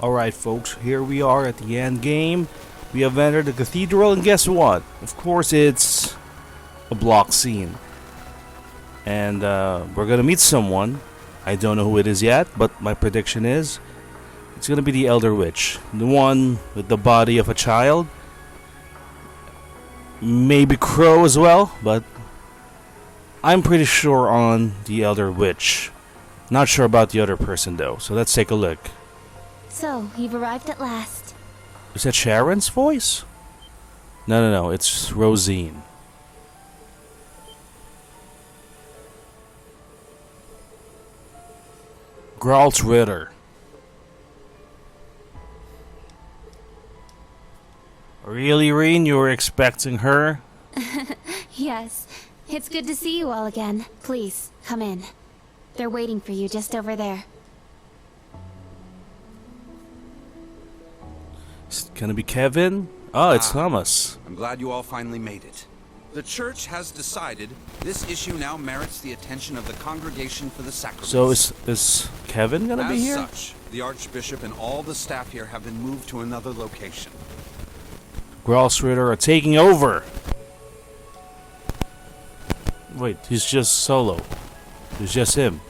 Alright folks, here we are at the end game. We have entered the cathedral and guess what? Of course it's a block scene. And we're gonna meet someone. I don't know who it is yet, but my prediction is it's gonna be the Elder Witch. The one with the body of a child. Maybe Crow as well, but I'm pretty sure on the Elder Witch. Not sure about the other person though, so let's take a look. So, you've arrived at last. Is that Sharon's voice? No, it's Rosine. Geralt Ritter. Really, Reen? You were expecting her? Yes, it's good to see you all again. Please, come in. They're waiting for you just over there. It's gonna be Kevin? Oh, it's Thomas. I'm glad you all finally made it. The church has decided this issue now merits the attention of the Congregation for the Sacraments. So is Kevin gonna be here? As such, the Archbishop and all the staff here have been moved to another location. Geralt Ritter are taking over. Wait, he's just solo. It's just him.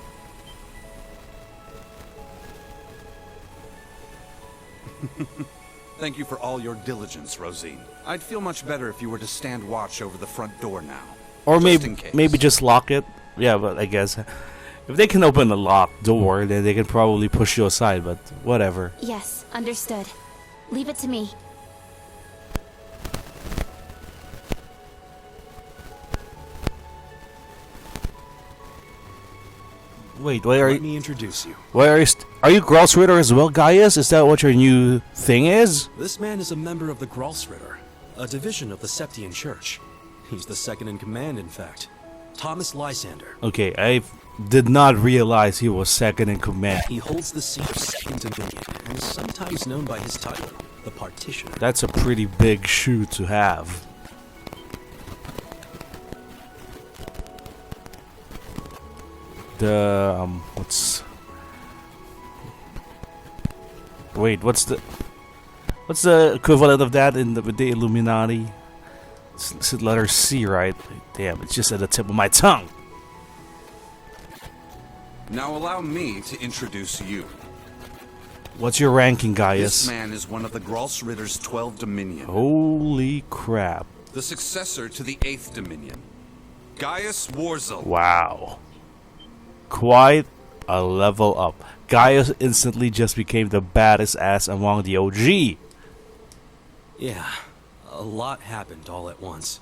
Thank you for all your diligence, Rosine. I'd feel much better if you were to stand watch over the front door now. Or just in case. maybe just lock it. Yeah, but I guess if they can open the locked door, then they can probably push you aside, but whatever. Yes, understood. Leave it to me. Wait, why are Let you? me introduce you. Why are you? Are you Geralt Ritter as well, Gaius? Is that what your new thing is? This man is a member of the Gralsritter, a division of the Septian Church. He's the second in command, in fact. Thomas Lysander. Okay, I did not realize he was second in command. He holds the seat of Second Dominion, and is sometimes known by his title, the Partitioner. That's a pretty big shoe to have. The what's the equivalent of that in with the Illuminati? It's letter C, right? Damn, it's just at the tip of my tongue. Now allow me to introduce you. What's your ranking, This Gaius? man is one of the Gralsritter's 12 Dominion. Holy crap. The successor to the 8th Dominion. Gaius Warzel. Wow. Quite a level up. Gaius instantly just became the baddest ass among the OG. Yeah, a lot happened all at once.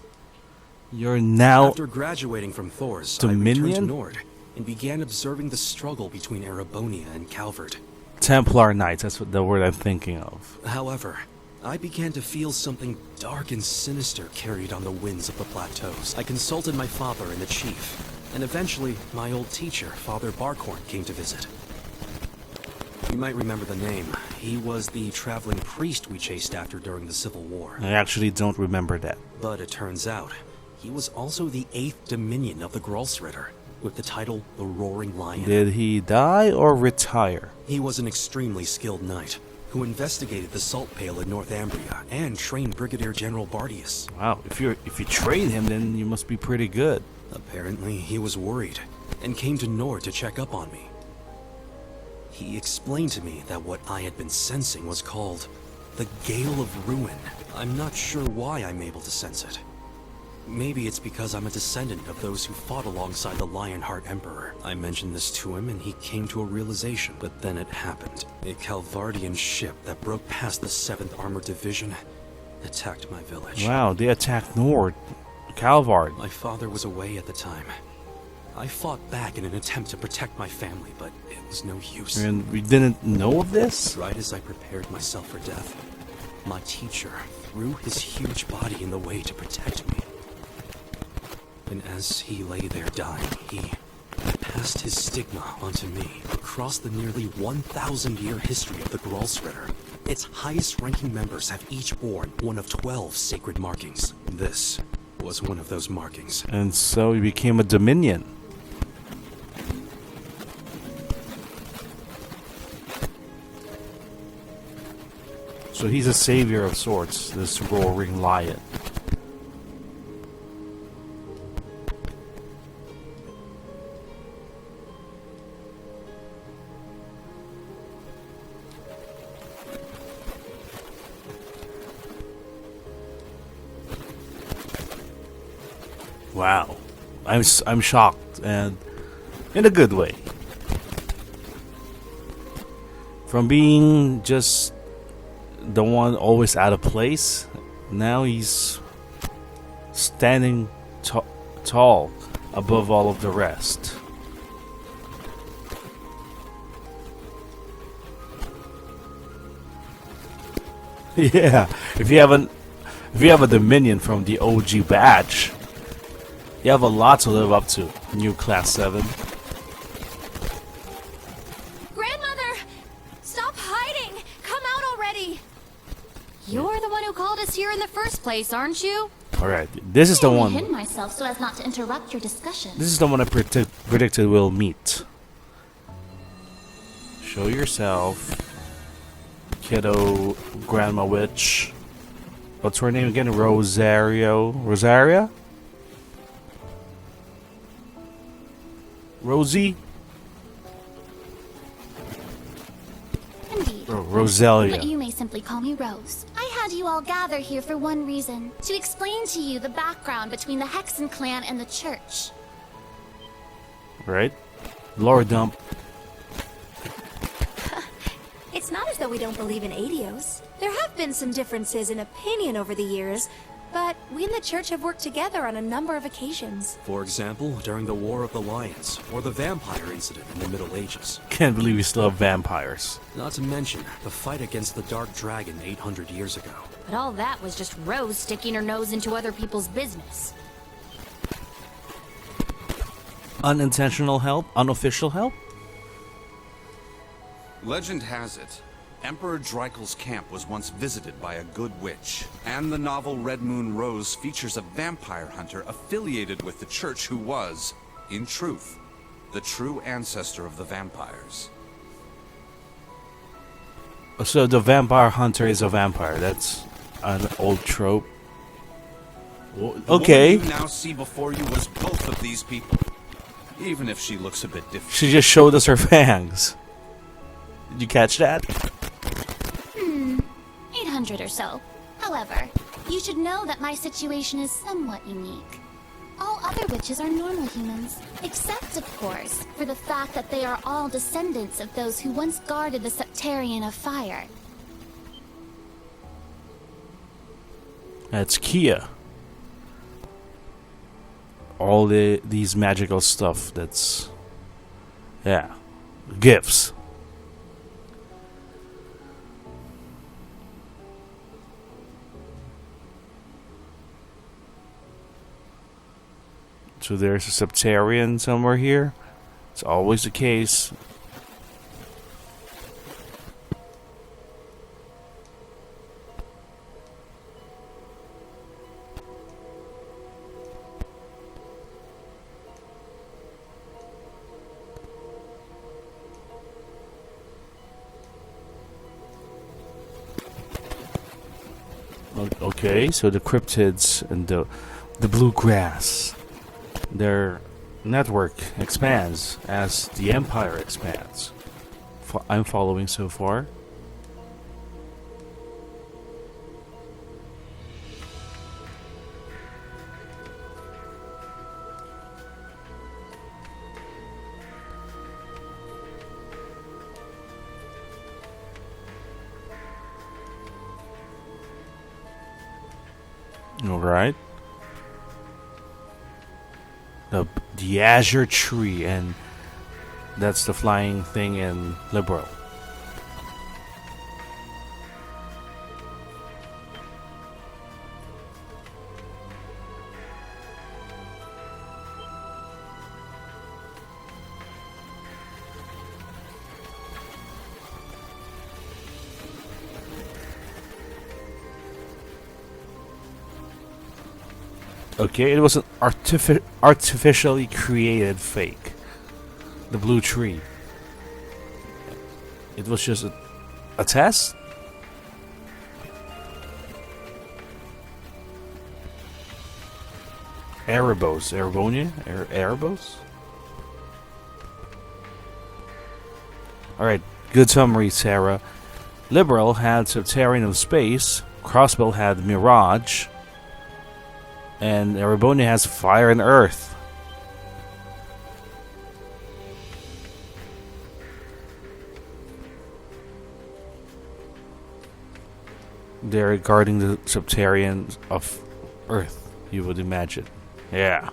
You're now After graduating from Thors, I returned Dominion? to Nord, and began observing the struggle between Erebonia and Calvard. Templar Knights. That's what the word I'm thinking of. However, I began to feel something dark and sinister carried on the winds of the plateaus. I consulted my father and the chief, and eventually my old teacher, Father Barkhorn, came to visit. You might remember the name. He was the traveling priest we chased after during the Civil War. I actually don't remember that. But it turns out, he was also the 8th Dominion of the Gralsritter, with the title the Roaring Lion. Did he die or retire? He was an extremely skilled knight, who investigated the Salt Pale in Northumbria and trained Brigadier General Bardius. Wow, if you train him, then you must be pretty good. Apparently, he was worried, and came to Nord to check up on me. He explained to me that what I had been sensing was called the Gale of Ruin. I'm not sure why I'm able to sense it. Maybe it's because I'm a descendant of those who fought alongside the Lionheart Emperor. I mentioned this to him and he came to a realization, but then it happened. A Calvardian ship that broke past the 7th Armored Division attacked my village. Wow, they attacked Nord. Calvard. My father was away at the time. I fought back in an attempt to protect my family, but it was no use. And we didn't know of this? Right as I prepared myself for death, my teacher threw his huge body in the way to protect me. And as he lay there dying, he passed his stigma onto me across the nearly 1,000-year history of the Gralsritter. Its highest-ranking members have each borne one of 12 sacred markings. This was one of those markings. And so he became a Dominion. So he's a savior of sorts, this roaring lion. Wow, I'm shocked, and in a good way. From being just the one always out of place, now he's standing tall above all of the rest. Yeah, if you have a Dominion from the OG batch, you have a lot to live up to. New Class 7. Grandmother! Stop hiding! Come out already! You're the one who called us here in the first place, aren't you? Alright, this is the I one. hid myself so as not to interrupt your discussion. This is the one I predicted we'll meet. Show yourself. Kiddo, Grandma Witch. What's her name again? Rosaria? Rosie? Indeed. Roselia. But you may simply call me Rose. I had you all gather here for one reason. To explain to you the background between the Hexen clan and the church. Right? Lore dump. It's not as though we don't believe in Adios. There have been some differences in opinion over the years, but we and the church have worked together on a number of occasions. For example, during the War of the Lions, or the vampire incident in the Middle Ages. Can't believe we still have vampires. Not to mention, the fight against the Dark Dragon 800 years ago. But all that was just Rose sticking her nose into other people's business. Unintentional help? Unofficial help? Legend has it, Emperor Dreikel's camp was once visited by a good witch, and the novel Red Moon Rose features a vampire hunter affiliated with the church who was, in truth, the true ancestor of the vampires. So the vampire hunter is a vampire. That's an old trope. Okay. The woman you now see before you was both of these people, even if she looks a bit different. She just showed us her fangs. Did you catch that? 800 or so. However, you should know that my situation is somewhat unique. All other witches are normal humans, except, of course, for the fact that they are all descendants of those who once guarded the Septarian of Fire. That's Kia. All these magical stuff that's... Yeah. Gifts. So there's a Septarian somewhere here. It's always the case. Okay, so the cryptids and the blue grass. Their network expands as the Empire expands. I'm following so far. All right. The Azure Tree, and that's the flying thing in Liberal. Okay, it was an artificially created fake. The blue tree. It was just a test? Erebos. Erebonia? Erebos? Alright, good summary, Sarah. Liberal had Subterranean of Space, Crossbow had Mirage, and Erebonia has Fire and Earth. They're regarding the Subterranean of Earth, you would imagine. Yeah.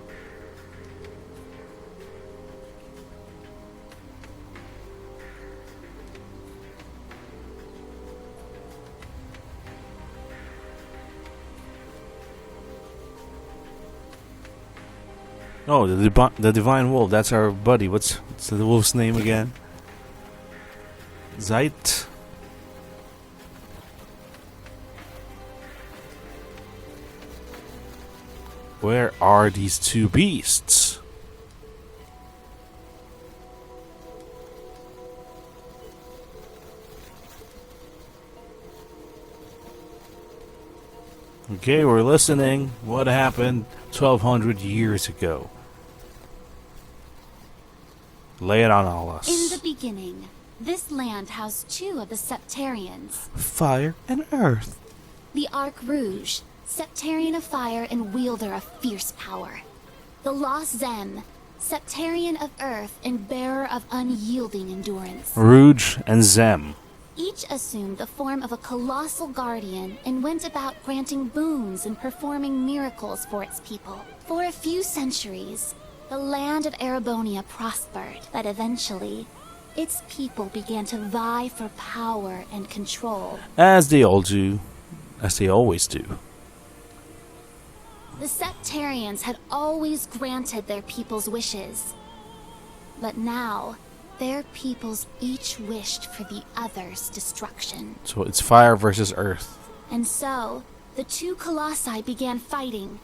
Oh, the Divine Wolf. That's our buddy. What's the wolf's name again? Zeit. Where are these two beasts? Okay, we're listening. What happened 1200 years ago? Lay it on all us. In the beginning, this land housed two of the Septarians. Fire and Earth. The Arc Rouge, Septarian of Fire and wielder of fierce power. The Lost Zem, Septarian of Earth and bearer of unyielding endurance. Rouge and Zem. Each assumed the form of a colossal guardian and went about granting boons and performing miracles for its people. For a few centuries, the land of Erebonia prospered, but eventually, its people began to vie for power and control. As they all do. As they always do. The Septarians had always granted their people's wishes. But now, their peoples each wished for the other's destruction. So it's fire versus earth. And so, the two colossi began fighting.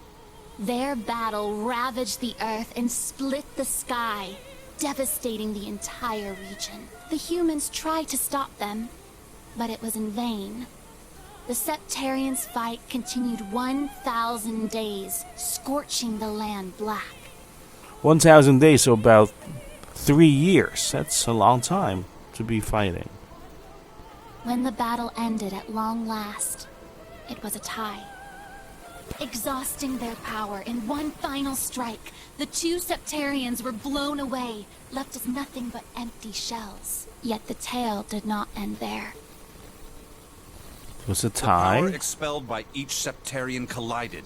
Their battle ravaged the earth and split the sky, devastating the entire region. The humans tried to stop them, but it was in vain. The Septarians' fight continued 1,000 days, scorching the land black. 1,000 days, so about 3 years. That's a long time to be fighting. When the battle ended at long last, it was a tie. Exhausting their power in one final strike, the two Septarians were blown away, left as nothing but empty shells. Yet the tale did not end there. It was a The power tie. expelled by each Septarian collided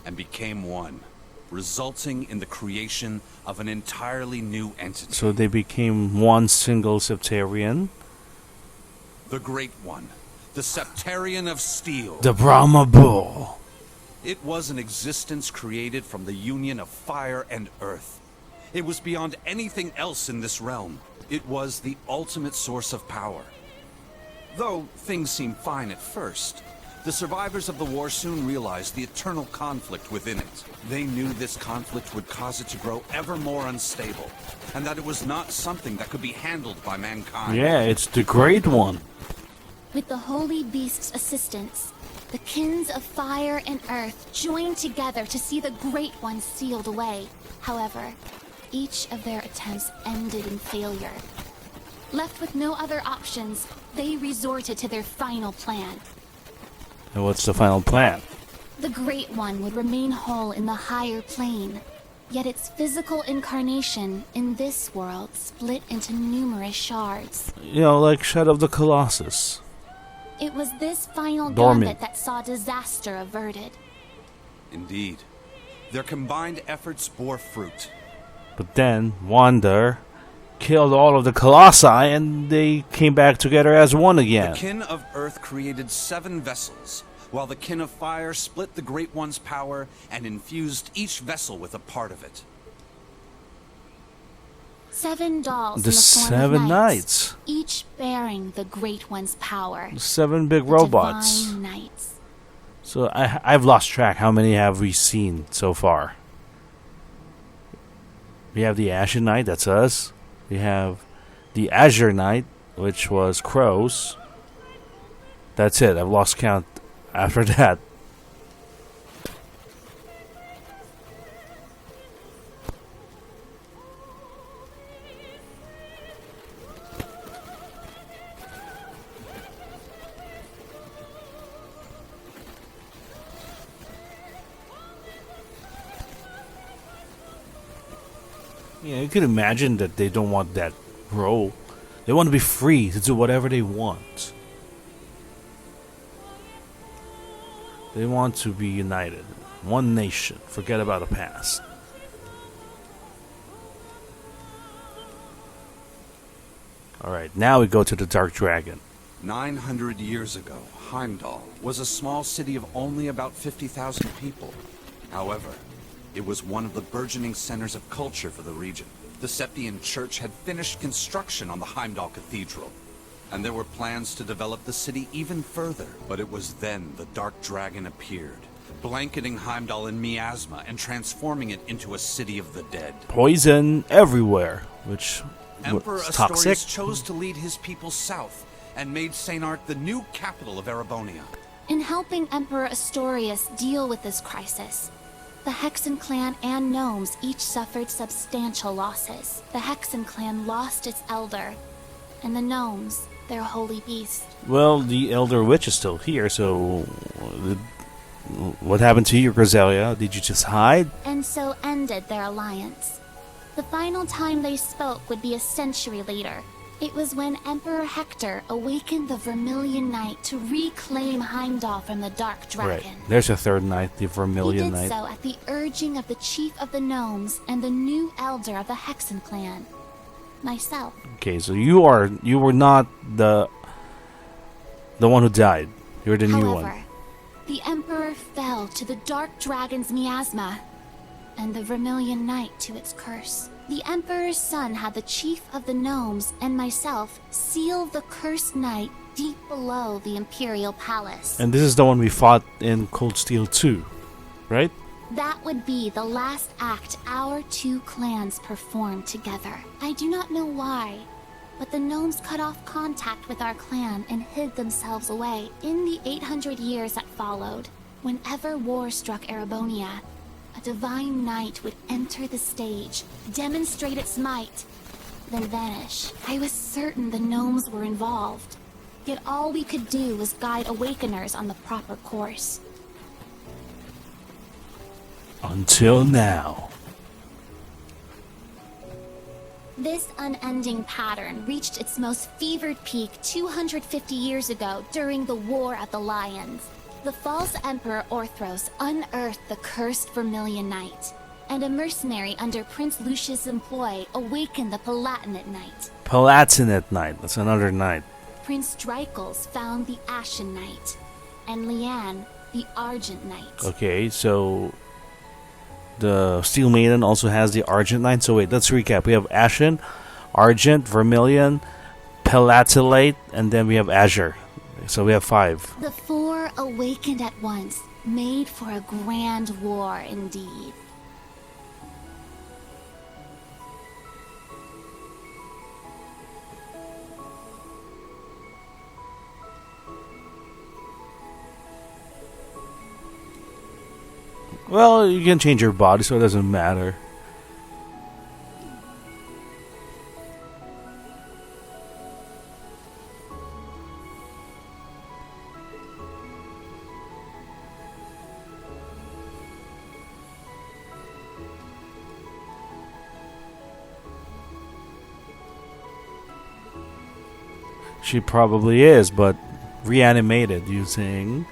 and became one, resulting in the creation of an entirely new entity. So they became one single Septarian. The Great One, the Septarian of Steel. The Brahma Bull. It was an existence created from the union of fire and earth. It was beyond anything else in this realm. It was the ultimate source of power. Though things seemed fine at first, the survivors of the war soon realized the eternal conflict within it. They knew this conflict would cause it to grow ever more unstable, and that it was not something that could be handled by mankind. Yeah, it's the Great One. With the Holy Beast's assistance, the Kins of Fire and Earth joined together to see the Great One sealed away. However, each of their attempts ended in failure. Left with no other options, they resorted to their final plan. And what's the final plan? The Great One would remain whole in the higher plane, yet its physical incarnation in this world split into numerous shards. You know, like Shadow of the Colossus. It was this final Dormant. gambit that saw disaster averted. Indeed. Their combined efforts bore fruit. But then, Wanda killed all of the Colossi and they came back together as one again. The Kin of Earth created 7 vessels, while the Kin of Fire split the Great One's power and infused each vessel with a part of it. 7 dolls The in the form Seven of Knights. each bearing the Great One's power. 7 big The robots. Divine Knights. So I've lost track. How many have we seen so far? We have the Ashen Knight, that's us. We have the Azure Knight, which was Crows. That's it. I've lost count after that. Yeah, you can imagine that they don't want that role. They want to be free to do whatever they want. They want to be united. One nation. Forget about the past. Alright, now we go to the Dark Dragon. 900 years ago, Heimdall was a small city of only about 50,000 people. However, it was one of the burgeoning centers of culture for the region. The Septian Church had finished construction on the Heimdall Cathedral, and there were plans to develop the city even further. But it was then the Dark Dragon appeared, blanketing Heimdall in miasma and transforming it into a city of the dead. Poison everywhere, which Emperor was toxic. Astorius chose to lead his people south and made St. Ark the new capital of Erebonia. In helping Emperor Astorius deal with this crisis, the Hexen clan and gnomes each suffered substantial losses. The Hexen clan lost its elder, and the gnomes their holy beast. Well, the Elder Witch is still here, so what happened to you, Griselia? Did you just hide? And so ended their alliance. The final time they spoke would be a century later. It was when Emperor Hector awakened the Vermilion Knight to reclaim Heimdall from the Dark Dragon. Right. There's a third knight, the Vermilion He did Knight. so at the urging of the chief of the gnomes and the new elder of the Hexen clan, myself. Okay, so you were not the one who died. You're the new one. However, the Emperor fell to the Dark Dragon's miasma, and the Vermilion Knight to its curse. The Emperor's son had the chief of the gnomes and myself seal the cursed knight deep below the Imperial Palace. And this is the one we fought in Cold Steel 2, right? That would be the last act our two clans performed together. I do not know why, but the gnomes cut off contact with our clan and hid themselves away. In the 800 years that followed, whenever war struck Erebonia, a divine knight would enter the stage, demonstrate its might, then vanish. I was certain the gnomes were involved, yet all we could do was guide awakeners on the proper course. Until now. This unending pattern reached its most fevered peak 250 years ago during the War of the Lions. The false Emperor Orthros unearthed the cursed Vermilion Knight, and a mercenary under Prince Lucius' employ awakened the Palatinate Knight. Palatinate Knight, that's another knight. Prince Drykles found the Ashen Knight, and Leanne, the Argent Knight. Okay, so the Steel Maiden also has the Argent Knight. So wait, let's recap. We have Ashen, Argent, Vermilion, Palatinate, and then we have Azure. So we have 5. The 4 awakened at once, made for a grand war indeed. Well, you can change your body, so it doesn't matter. She probably is, but reanimated using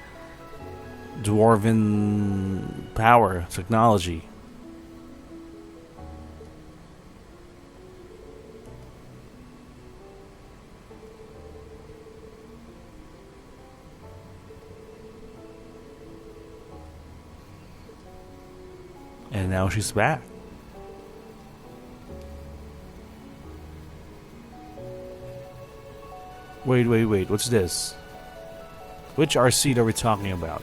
dwarven power technology. And now she's back. Wait, what's this? Which RC are we talking about?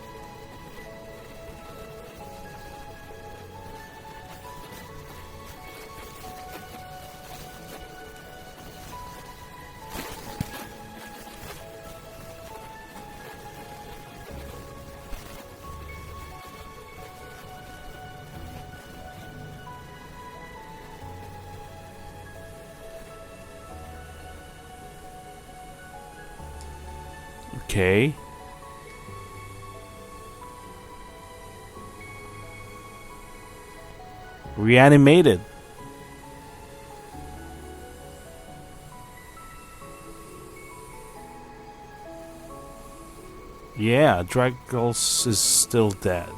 Okay. Reanimated. Yeah, Dracos is still dead.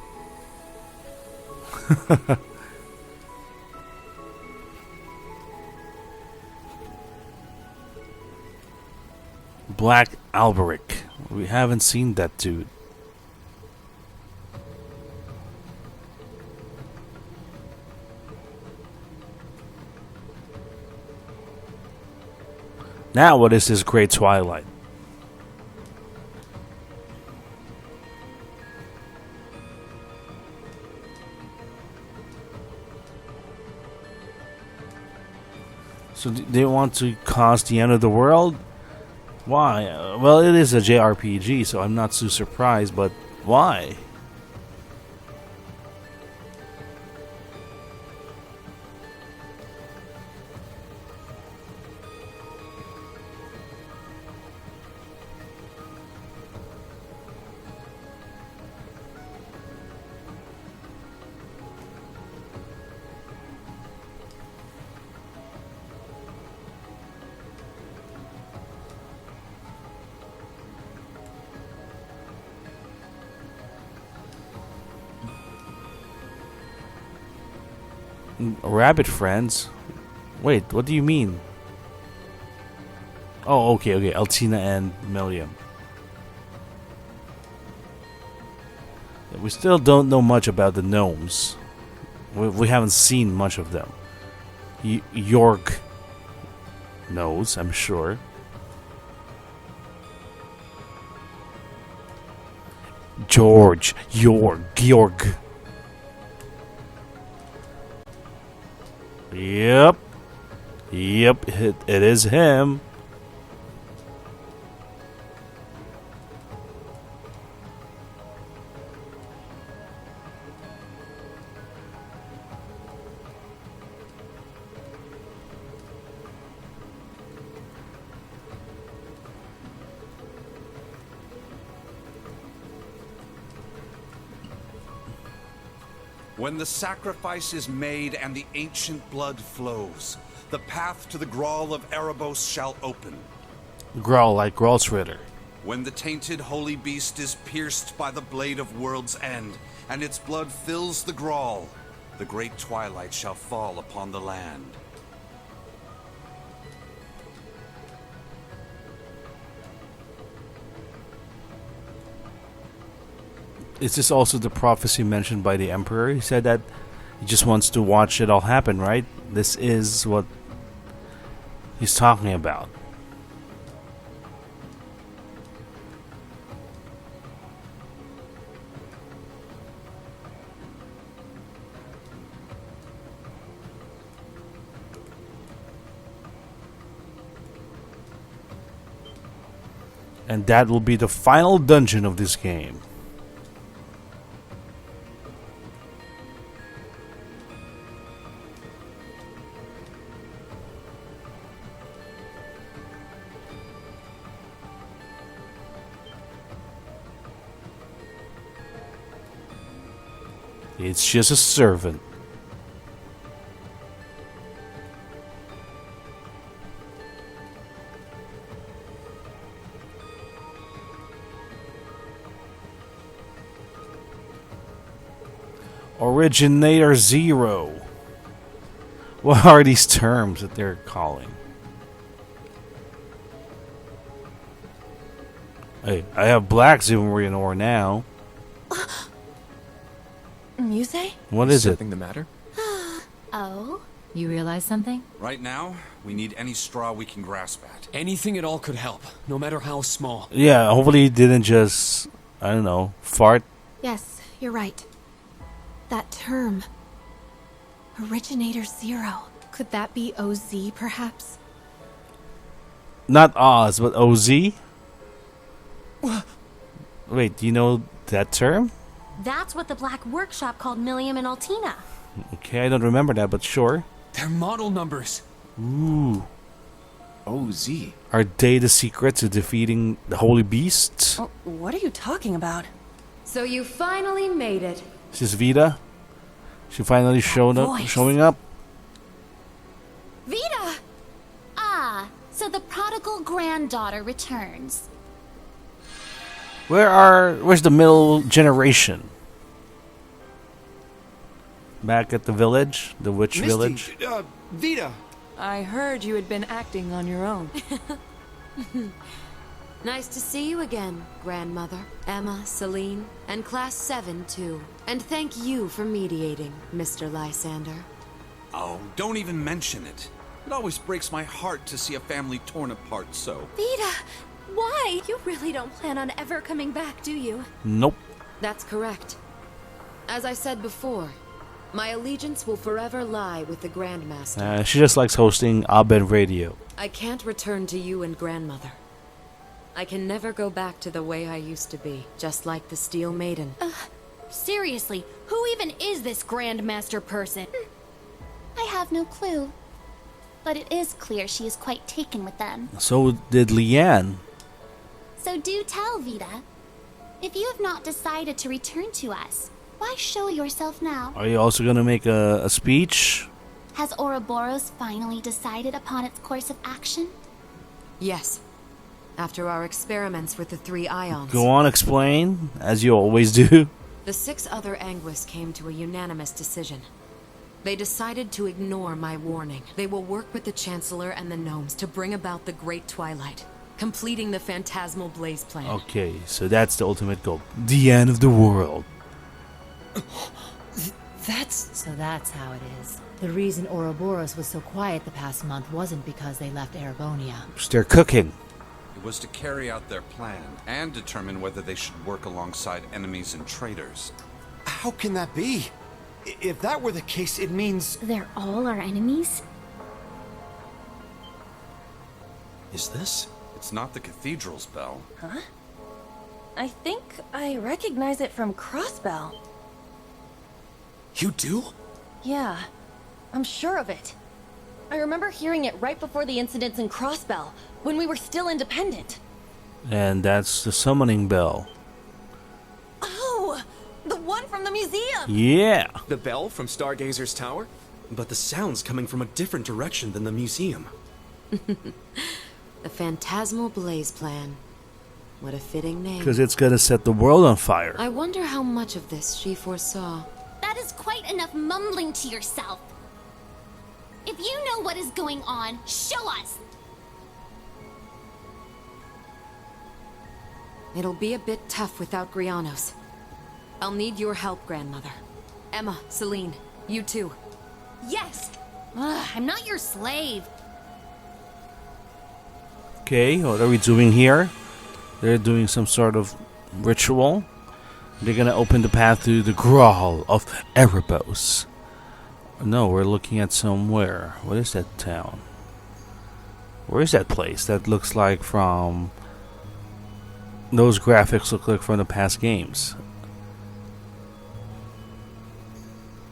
Black Alberic. We haven't seen that dude. Now what is this Great Twilight? So they want to cause the end of the world? Why? Well, it is a JRPG, so I'm not too surprised, but why? Rabbit friends? Wait, what do you mean? Oh, okay. Altina and Millium. We still don't know much about the gnomes. We haven't seen much of them. York knows, I'm sure. Georg. Yep, it is him. When the sacrifice is made and the ancient blood flows, the path to the Grawl of Erebos shall open. Growl like Growlsritter. When the tainted holy beast is pierced by the blade of World's End, and its blood fills the Grawl, the great twilight shall fall upon the land. Is this also the prophecy mentioned by the Emperor? He said that he just wants to watch it all happen, right? This is what he's talking about. And that will be the final dungeon of this game. It's just a servant. Originator Zero. What are these terms that they're calling? Hey, I have Black Zimrianor now. Muse? What is it? Something the matter? Oh? You realize something? Right now, we need any straw we can grasp at. Anything at all could help, no matter how small. Yeah, hopefully he didn't just, I don't know, fart. Yes, you're right. That term. Originator Zero. Could that be OZ, perhaps? Not Oz, but OZ? Wait, do you know that term? That's what the Black Workshop called Millium and Altina. Okay, I don't remember that, but sure. They're model numbers. Ooh. OZ. Are they the secret to defeating the Holy Beast? Oh, what are you talking about? So you finally made it. This is Vita. She finally showing up. Vita! Ah, so the prodigal granddaughter returns. Where's the middle generation? Back at the village, the witch village. Vita. I heard you had been acting on your own. Nice to see you again, grandmother. Emma, Celine, and Class 7 too. And thank you for mediating, Mr. Lysander. Oh, don't even mention it. It always breaks my heart to see a family torn apart so. Vita, why? You really don't plan on ever coming back, do you? Nope. That's correct. As I said before, my allegiance will forever lie with the Grandmaster. She just likes hosting Abed Radio. I can't return to you and grandmother. I can never go back to the way I used to be, just like the Steel Maiden. Seriously, who even is this Grandmaster person? I have no clue. But it is clear she is quite taken with them. So did Leanne. So do tell, Vita. If you have not decided to return to us, why show yourself now? Are you also gonna make a speech? Has Ouroboros finally decided upon its course of action? Yes. After our experiments with the 3 ions. Go on, explain, as you always do. The 6 other Anguis came to a unanimous decision. They decided to ignore my warning. They will work with the Chancellor and the Gnomes to bring about the Great Twilight, completing the Phantasmal Blaze plan. Okay, so that's the ultimate goal. The end of the world. So that's how it is. The reason Ouroboros was so quiet the past month wasn't because they left Erebonia. They're cooking. It was to carry out their plan and determine whether they should work alongside enemies and traitors. How can that be? If that were the case, it means... They're all our enemies? Is this? It's not the cathedral's bell. Huh? I think I recognize it from Crossbell. You do? Yeah, I'm sure of it. I remember hearing it right before the incidents in Crossbell, when we were still independent. And that's the summoning bell. Oh, the one from the museum! Yeah. The bell from Stargazer's tower? But the sound's coming from a different direction than the museum. The Phantasmal Blaze plan. What a fitting name. Because it's gonna set the world on fire. I wonder how much of this she foresaw. That is quite enough mumbling to yourself. If you know what is going on, show us! It'll be a bit tough without Grianos. I'll need your help, grandmother. Emma, Celine, you too. Yes! I'm not your slave. Okay, what are we doing here? They're doing some sort of ritual. They're gonna open the path to the Graal of Erebos. No, we're looking at somewhere. What is that town? Where is that place? That looks like from... Those graphics look like from the past games.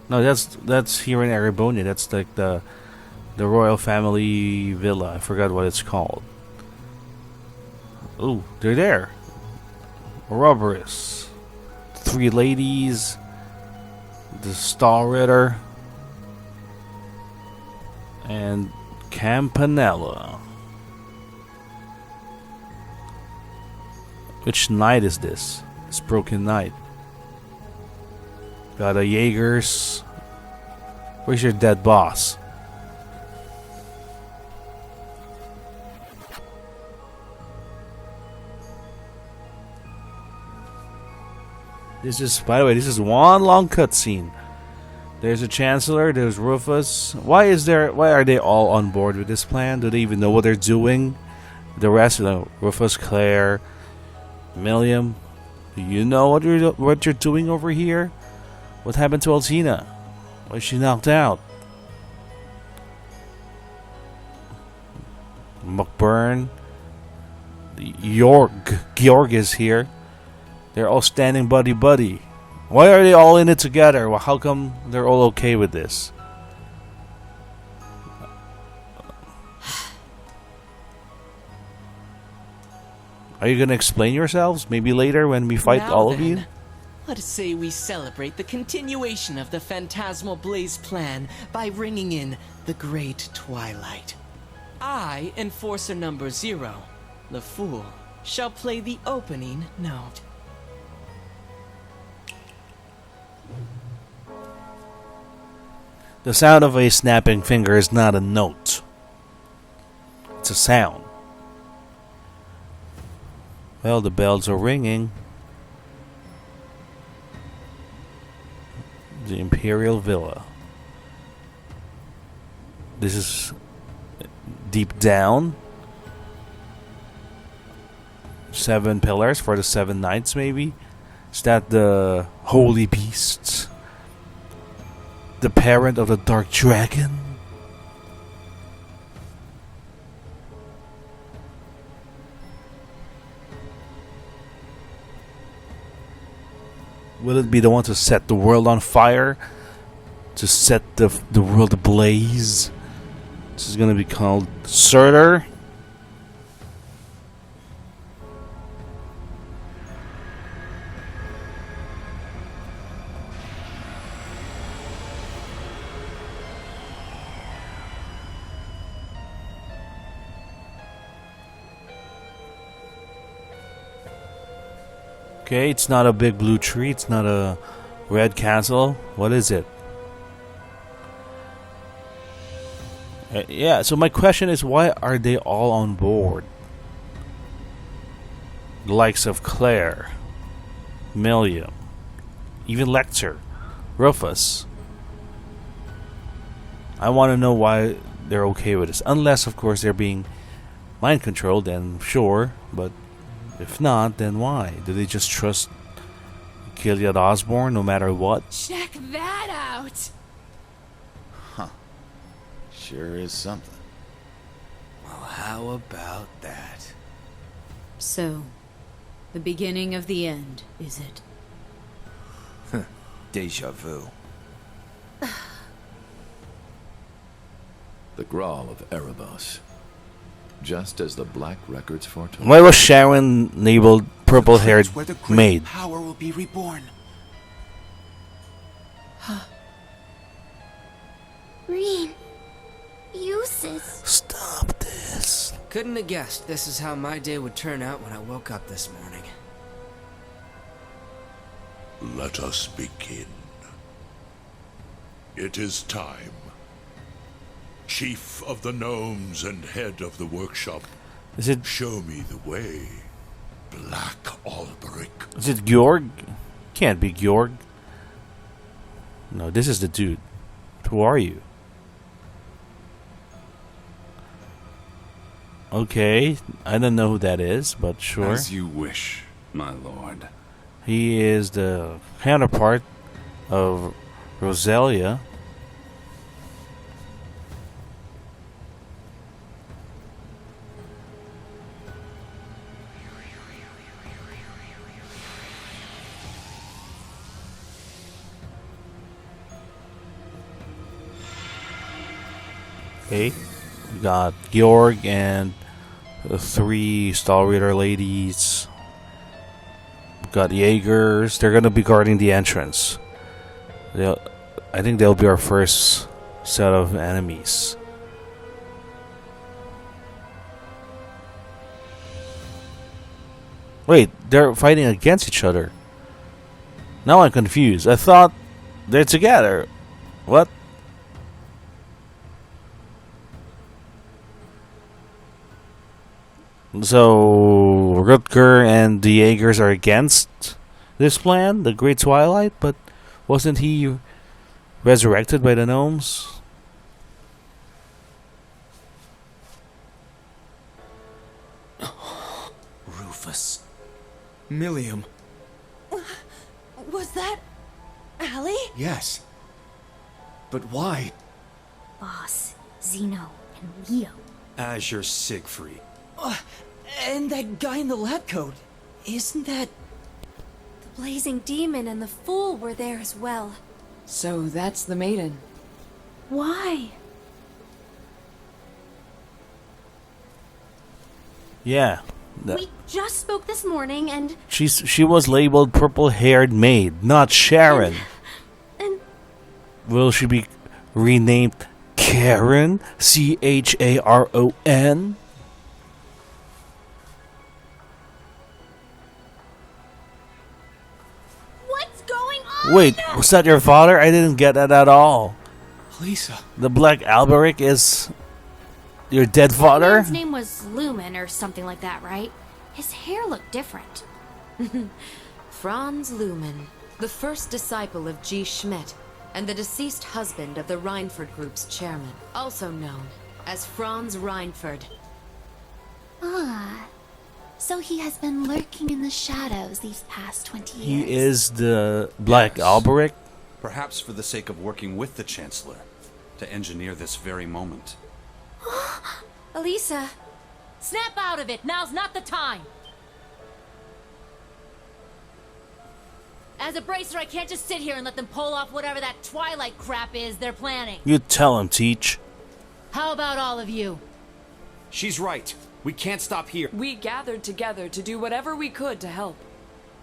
No, that's here in Erebonia. That's like the royal family villa. I forgot what it's called. Ooh, they're there. Ouroboros. 3 ladies. The Star Ritter. And Campanella. Which knight is this? It's Broken Knight. Got a Jaegers. Where's your dead boss? This is, by the way, this is one long cutscene. There's a Chancellor, there's Rufus. Why are they all on board with this plan? Do they even know what they're doing? The rest of them, Rufus, Claire, Milliam, do you know what you're doing over here? What happened to Altina? Why is she knocked out? McBurn, Georg is here. They're all standing buddy-buddy. Why are they all in it together? Well, how come they're all okay with this? Are you gonna explain yourselves? Maybe later when we fight Now all of then, you? Let us say we celebrate the continuation of the Phantasmal Blaze plan by ringing in the Great Twilight. I, Enforcer number 0, the Fool, shall play the opening note. The sound of a snapping finger is not a note. It's a sound. Well, the bells are ringing. The Imperial Villa. This is deep down. 7 pillars for the 7 knights, maybe? Is that the holy beasts? The parent of the dark dragon? Will it be the one to set the world on fire? To set the world ablaze? This is gonna be called Surtur. Okay, it's not a big blue tree, it's not a red castle. What is it? Yeah, so my question is, why are they all on board? The likes of Claire, Millium, even Lecter, Rufus. I want to know why they're okay with this. Unless, of course, they're being mind controlled, then sure, but if not, then why? Do they just trust Gilead Osborne no matter what? Check that out! Huh. Sure is something. Well, how about that? So, the beginning of the end, is it? Deja vu. The Grawl of Erebos. Just as the Black Records foretold. Why was Sharon labeled purple-haired Where the great maid? power will be reborn. Rean. Uses. Stop this. Couldn't have guessed this is how my day would turn out when I woke up this morning. Let us begin. It is time. Chief of the Gnomes and head of the workshop, is it? Show me the way, Black Alberic. Is it Georg? Can't be Georg. No, this is the dude. Who are you? Okay, I don't know who that is, but sure. As you wish, my lord. He is the counterpart of Roselia. Okay, we got Georg and the 3 Star Reader ladies. We got Jaegers. They're gonna be guarding the entrance. I think they'll be our first set of enemies. Wait, they're fighting against each other. Now I'm confused. I thought they're together. What? So Rutger and the Jaegers are against this plan, the Great Twilight, but wasn't he resurrected by the gnomes? Rufus. Millium. Was that Allie? Yes. But why? Boss, Zeno, and Leo. Azure Siegfried. And that guy in the lab coat. Isn't that... The Blazing Demon and the Fool were there as well. So that's the maiden. Why? Yeah. We just spoke this morning and... She was labeled purple-haired maid, not Sharon. And... Will she be renamed Charon? Charon? Wait, was that your father? I didn't get that at all. Lisa. The Black Alberic is your dead father? His name was Lumen or something like that, right? His hair looked different. Franz Lumen, the first disciple of G. Schmidt, and the deceased husband of the Reinford Group's chairman, also known as Franz Reinford. Ah, so he has been lurking in the shadows these past 20 years. He is the Black Alberic? Perhaps for the sake of working with the Chancellor, to engineer this very moment. Elisa. Snap out of it! Now's not the time! As a bracer, I can't just sit here and let them pull off whatever that Twilight crap is they're planning. You tell him, Teach. How about all of you? She's right. We can't stop here. We gathered together to do whatever we could to help.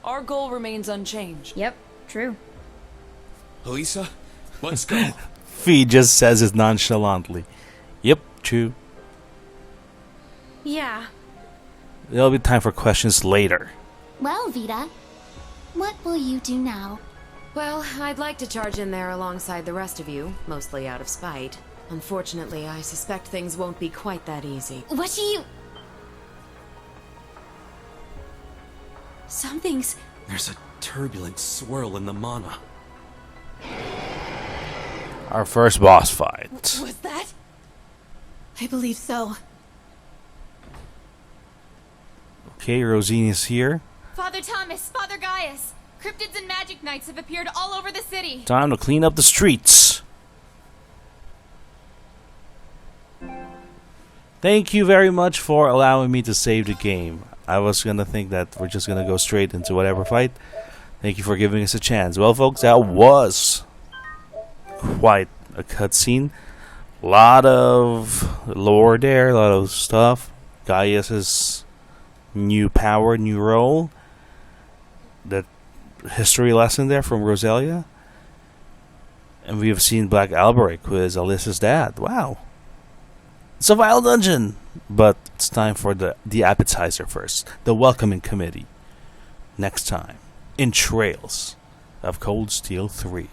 Our goal remains unchanged. Yep, true. Elisa, let's go. Fee just says it nonchalantly. Yep, true. Yeah. There'll be time for questions later. Well, Vita, what will you do now? Well, I'd like to charge in there alongside the rest of you, mostly out of spite. Unfortunately, I suspect things won't be quite that easy. What do you... Something's... There's a turbulent swirl in the mana. Our first boss fight. Was that? I believe so. Okay, Rosine is here. Father Thomas, Father Gaius, cryptids and magic knights have appeared all over the city. Time to clean up the streets. Thank you very much for allowing me to save the game. I was gonna think that we're just gonna go straight into whatever fight. Thank you for giving us a chance. Well, folks, that was quite a cutscene. A lot of lore there, a lot of stuff. Gaius's new power, new role. That history lesson there from Roselia. And we have seen Black Alberic, who is Alyssa's dad. Wow. It's a vile dungeon. But it's time for the appetizer first. The welcoming committee. Next time, in Trails of Cold Steel 3.